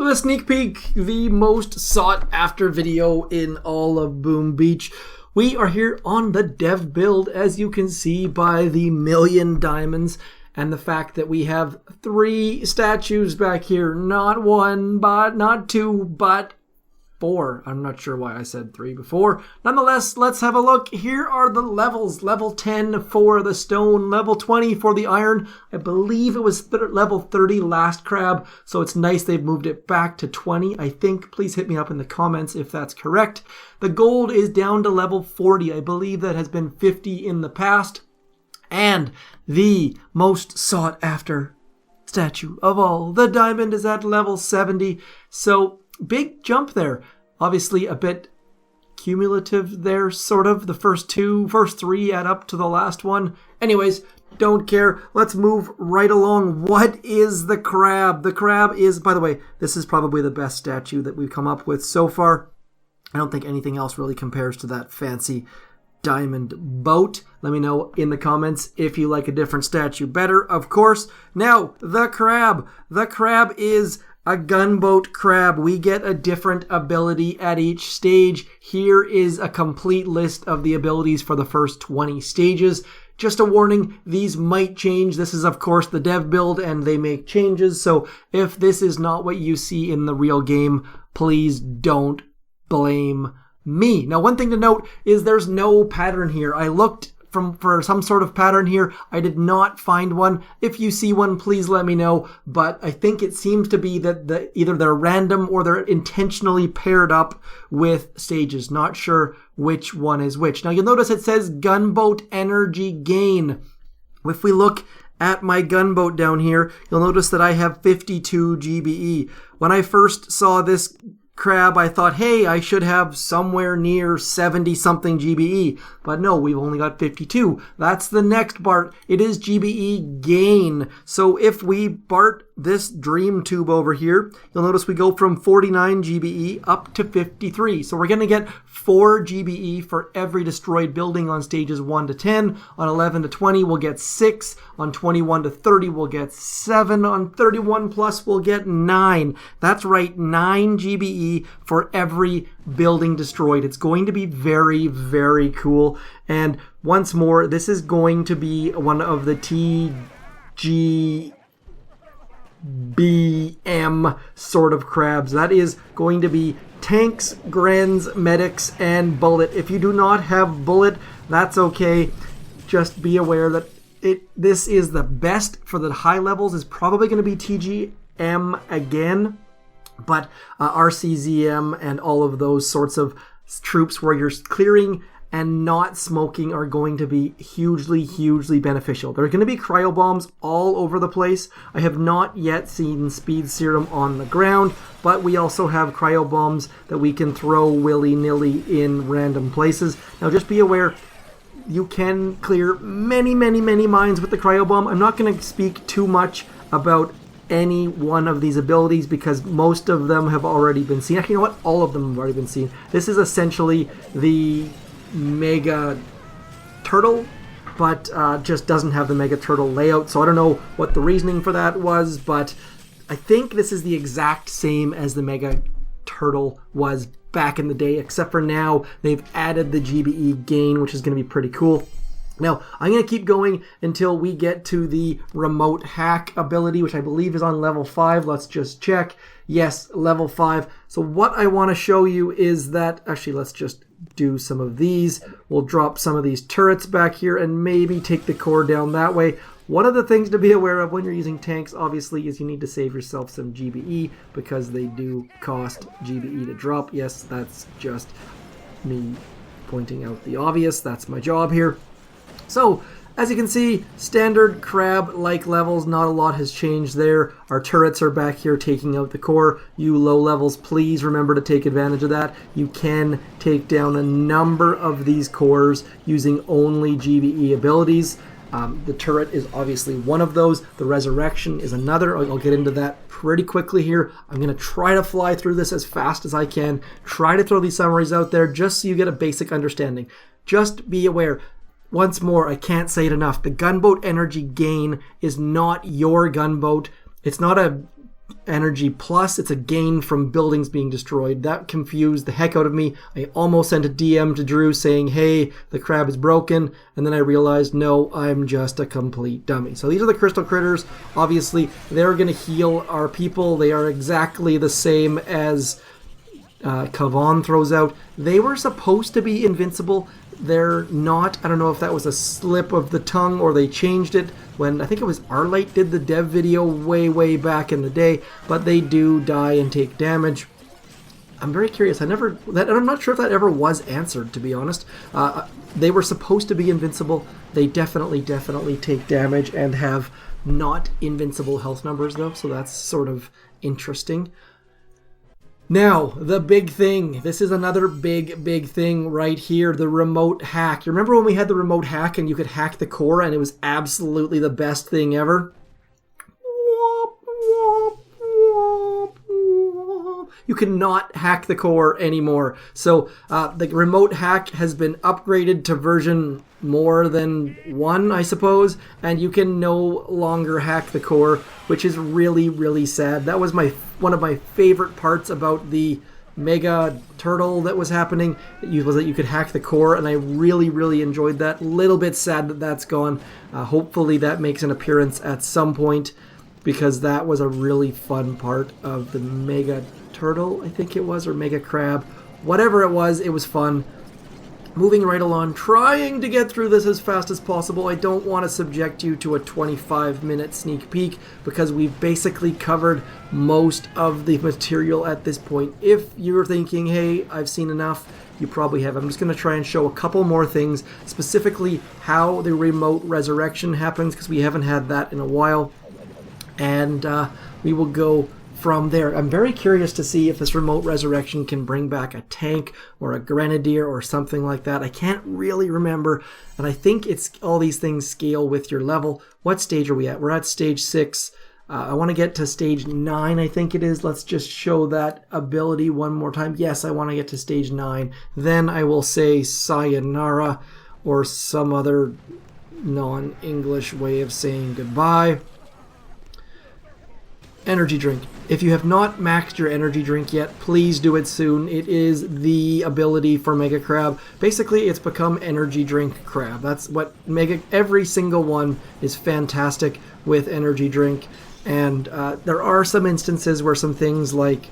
A sneak peek, the most sought after video in all of Boom Beach. We are here on the dev build, as you can see by the million diamonds and the fact that we have 3 statues back here. Not 1, but not 2, but 4. I'm not sure why I said 3 before. Nonetheless, let's have a look. Here are the levels. Level 10 for the stone, level 20 for the iron. I believe it was level 30 last crab, so it's nice they've moved it back to 20, I think. Please hit me up in the comments if that's correct. The gold is down to level 40. I believe that has been 50 in the past. And the most sought after statue of all, the diamond, is at level 70. So big jump there. Obviously a bit cumulative there, sort of. The first 3 add up to the last one. Anyways, don't care. Let's move right along. What is the crab? The crab is, by the way, this is probably the best statue that we've come up with so far. I don't think anything else really compares to that fancy diamond boat. Let me know in the comments if you like a different statue better, of course. Now, the crab. The crab is a gunboat crab. We get a different ability at each stage. Here is a complete list of the abilities for the first 20 stages. Just a warning, these might change. This is, of course, the dev build, and they make changes. So if this is not what you see in the real game, please don't blame me. Now, one thing to note is there's no pattern here. I looked for some sort of pattern here. I did not find one. If you see one, please let me know. But I think it seems to be that either they're random or they're intentionally paired up with stages. Not sure which one is which. Now, you'll notice it says Gunboat Energy Gain. If we look at my gunboat down here, you'll notice that I have 52 GBE. When I first saw this crab, I thought, hey, I should have somewhere near 70 something GBE, but no, we've only got 52. That's the next BART. It is GBE Gain. So if we BART this dream tube over here, you'll notice we go from 49 GBE up to 53. So we're going to get 4 GBE for every destroyed building on stages 1 to 10. On 11 to 20, we'll get 6. On 21 to 30, we'll get 7. On 31 plus, we'll get 9. That's right, 9 GBE for every building destroyed. It's going to be very, very cool. And once more, this is going to be one of the TGBM sort of crabs. That is going to be tanks, Grens, medics, and Bullit. If you do not have Bullit, that's okay. Just be aware that this is the best for the high levels. Is probably going to be TGM again. But RCZM and all of those sorts of troops where you're clearing and not smoking are going to be hugely, hugely beneficial. There are going to be cryo bombs all over the place. I have not yet seen speed serum on the ground, but we also have cryo bombs that we can throw willy-nilly in random places. Now just be aware, you can clear many, many, many mines with the cryo bomb. I'm not going to speak too much about any one of these abilities because most of them have already been seen. Actually, you know what? All of them have already been seen. This is essentially the Mega Turtle, but just doesn't have the Mega Turtle layout. So I don't know what the reasoning for that was, but I think this is the exact same as the Mega Turtle was back in the day, except for now they've added the GBE Gain, which is going to be pretty cool. Now, I'm going to keep going until we get to the remote hack ability, which I believe is on level 5. Let's just check. Yes, level 5. So what I want to show you is that, actually, let's just do some of these. We'll drop some of these turrets back here and maybe take the core down that way. One of the things to be aware of when you're using tanks, obviously, is you need to save yourself some GBE because they do cost GBE to drop. Yes, that's just me pointing out the obvious. That's my job here. So, as you can see, standard crab-like levels, not a lot has changed there. Our turrets are back here taking out the core. You low levels, please remember to take advantage of that. You can take down a number of these cores using only GBE abilities. The turret is obviously one of those. The resurrection is another. I'll get into that pretty quickly here. I'm going to try to fly through this as fast as I can. Try to throw these summaries out there just so you get a basic understanding. Just be aware. Once more, I can't say it enough. The Gunboat Energy Gain is not your gunboat. It's not a energy plus. It's a gain from buildings being destroyed. That confused the heck out of me. I almost sent a DM to Drew saying, hey, the crab is broken. And then I realized, no, I'm just a complete dummy. So these are the crystal critters. Obviously, they're going to heal our people. They are exactly the same as Kavan throws out. They were supposed to be invincible. They're not. I don't know if that was a slip of the tongue or they changed it when I think it was Arlight did the dev video way back in the day, but they do die and take damage. I'm very curious. I'm not sure if that ever was answered, to be honest. They were supposed to be invincible. They definitely take damage and have not invincible health numbers though, so that's sort of interesting. Now, the big thing. This is another big thing right here, the remote hack. You remember when we had the remote hack and you could hack the core and it was absolutely the best thing ever? You cannot hack the core anymore. So the remote hack has been upgraded to version more than 1, I suppose, and you can no longer hack the core, which is really sad. That was one of my favorite parts about the Mega Turtle that was happening, was that you could hack the core, and I really enjoyed that. Little bit sad that that's gone. Hopefully that makes an appearance at some point, because that was a really fun part of the Mega Turtle, I think it was, or Mega Crab. Whatever it was fun. Moving right along, trying to get through this as fast as possible. I don't want to subject you to a 25-minute sneak peek because we've basically covered most of the material at this point. If you're thinking, hey, I've seen enough, you probably have. I'm just going to try and show a couple more things, specifically how the remote resurrection happens, because we haven't had that in a while. And we will go from there. I'm very curious to see if this remote resurrection can bring back a tank or a grenadier or something like that. I can't really remember, and I think it's all these things scale with your level. What stage are we at? We're at stage 6. I want to get to stage 9, I think it is. Let's just show that ability one more time. Yes, I want to get to stage 9. Then I will say sayonara, or some other non-English way of saying goodbye. Energy drink. If you have not maxed your energy drink yet, please do it soon. It is the ability for Mega Crab. Basically, it's become energy drink crab. That's what every single one is fantastic with energy drink. And there are some instances where some things like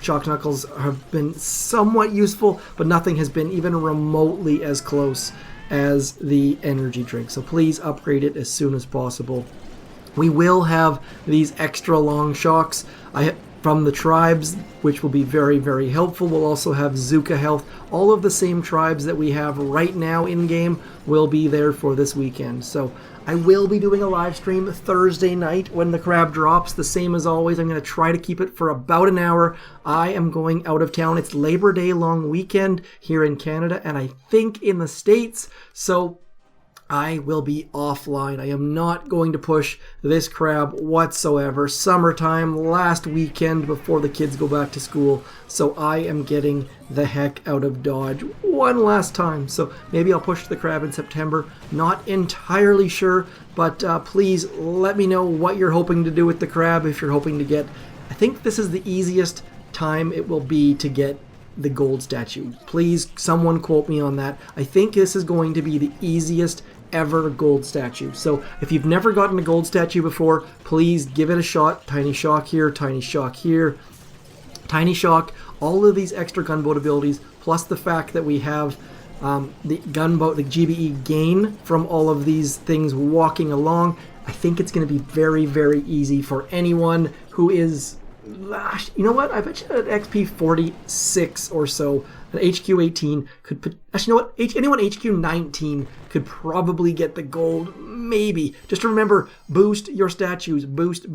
Shock Knuckles have been somewhat useful, but nothing has been even remotely as close as the energy drink. So please upgrade it as soon as possible. We will have these extra long shocks from the tribes, which will be very helpful. We'll also have Zuka health. All of the same tribes that we have right now in-game will be there for this weekend. So I will be doing a live stream Thursday night when the crab drops. The same as always, I'm going to try to keep it for about an hour. I am going out of town. It's Labor Day long weekend here in Canada, and I think in the States. So I will be offline. I am not going to push this crab whatsoever. Summertime, last weekend before the kids go back to school. So I am getting the heck out of Dodge one last time. So maybe I'll push the crab in September. Not entirely sure, but please let me know what you're hoping to do with the crab. If you're hoping to get, I think this is the easiest time it will be to get the gold statue. Please, someone quote me on that. I think this is going to be the easiest ever gold statue. So if you've never gotten a gold statue before, please give it a shot. Tiny shock here, tiny shock here, tiny shock. All of these extra gunboat abilities, plus the fact that we have the gunboat, the GBE gain from all of these things walking along. I think it's going to be very easy for anyone who is, you know what, I bet you at XP 46 or so, an HQ 18 could, actually, you know what, anyone HQ 19 could probably get the gold, maybe. Just remember, boost your statues, boost.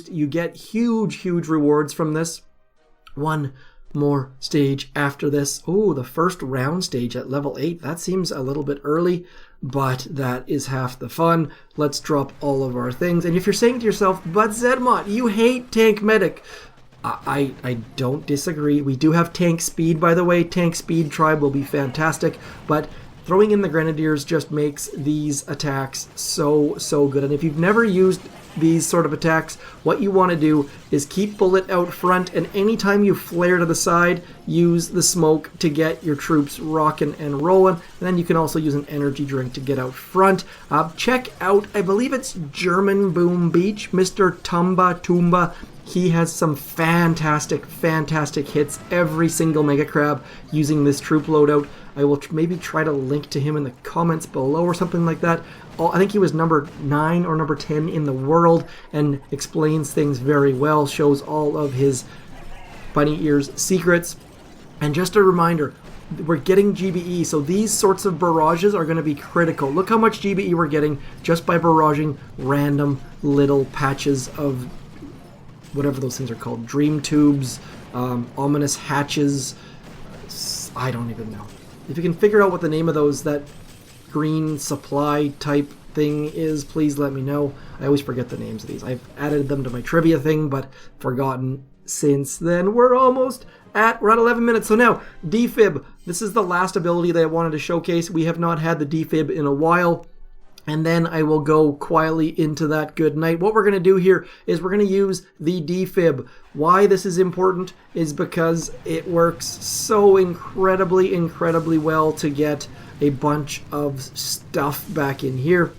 You get huge rewards from this. One more stage after this. Oh, the first round stage at level 8. That seems a little bit early, but that is half the fun. Let's drop all of our things. And if you're saying to yourself, but Zedmont, you hate Tank Medic, I don't disagree. We do have tank speed, by the way. Tank speed tribe will be fantastic, but throwing in the Grenadiers just makes these attacks so good. And if you've never used these sort of attacks, what you want to do is keep Bullit out front, and anytime you flare to the side, use the smoke to get your troops rocking and rolling. And then you can also use an energy drink to get out front. Check out, I believe it's German Boom Beach, Mr. Tumba. He has some fantastic hits every single Mega Crab using this troop loadout. I will maybe try to link to him in the comments below or something like that. I think he was number 9 or number 10 in the world and explains things very well, shows all of his bunny ears secrets. And just a reminder, we're getting GBE, so these sorts of barrages are going to be critical. Look how much GBE we're getting just by barraging random little patches of whatever those things are called. Dream tubes, ominous hatches, I don't even know. If you can figure out what the name of those, that green supply type thing is, please let me know. I always forget the names of these. I've added them to my trivia thing, but forgotten since then. We're at 11 minutes. So now, defib. This is the last ability that I wanted to showcase. We have not had the defib in a while. And then I will go quietly into that good night. What we're going to do here is we're going to use the defib. Why this is important is because it works so incredibly well to get a bunch of stuff back in here.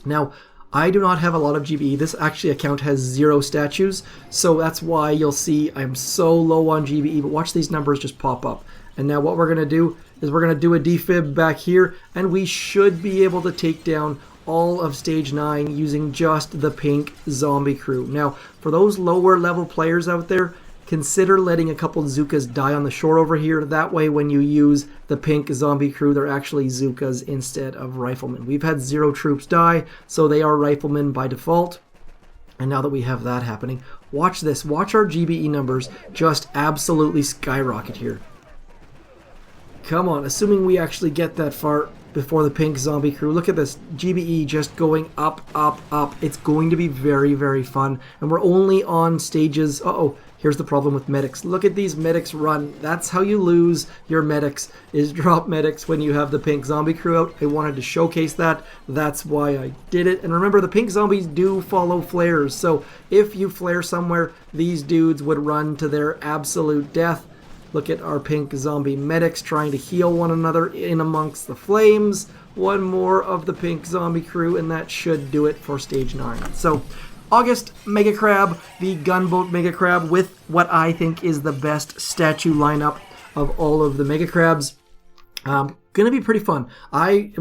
Now, I do not have a lot of GBE. This actually account has 0 statues, so that's why you'll see I'm so low on GBE, but watch these numbers just pop up. And now what we're going to do is we're going to do a defib back here, and we should be able to take down all of stage 9 using just the pink zombie crew. Now, for those lower level players out there, consider letting a couple Zookas die on the shore over here. That way when you use the pink zombie crew, they're actually Zookas instead of riflemen. We've had 0 troops die, so they are riflemen by default. And now that we have that happening, watch this. Watch our GBE numbers just absolutely skyrocket here. Come on, assuming we actually get that far before the pink zombie crew. Look at this, GBE just going up. It's going to be very fun. And we're only on stages, here's the problem with medics. Look at these medics run. That's how you lose your medics, is drop medics when you have the pink zombie crew out. I wanted to showcase that. That's why I did it. And remember, the pink zombies do follow flares. So if you flare somewhere, these dudes would run to their absolute death. Look at our pink zombie medics trying to heal one another in amongst the flames. One more of the pink zombie crew, and that should do it for stage 9. So, August Mega Crab, the Gunboat Mega Crab, with what I think is the best statue lineup of all of the Mega Crabs. Gonna be pretty fun. I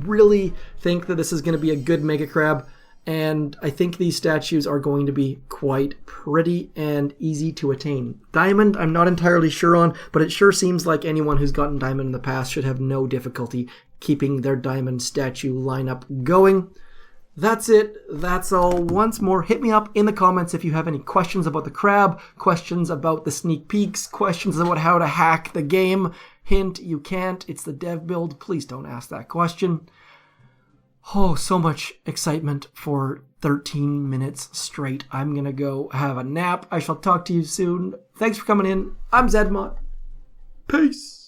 really think that this is gonna be a good Mega Crab. And I think these statues are going to be quite pretty and easy to attain. Diamond, I'm not entirely sure on, but it sure seems like anyone who's gotten Diamond in the past should have no difficulty keeping their Diamond statue lineup going. That's it. That's all. Once more, hit me up in the comments if you have any questions about the crab, questions about the sneak peeks, questions about how to hack the game. Hint, you can't. It's the dev build. Please don't ask that question. Oh, so much excitement for 13 minutes straight. I'm going to go have a nap. I shall talk to you soon. Thanks for coming in. I'm Zedmont. Peace.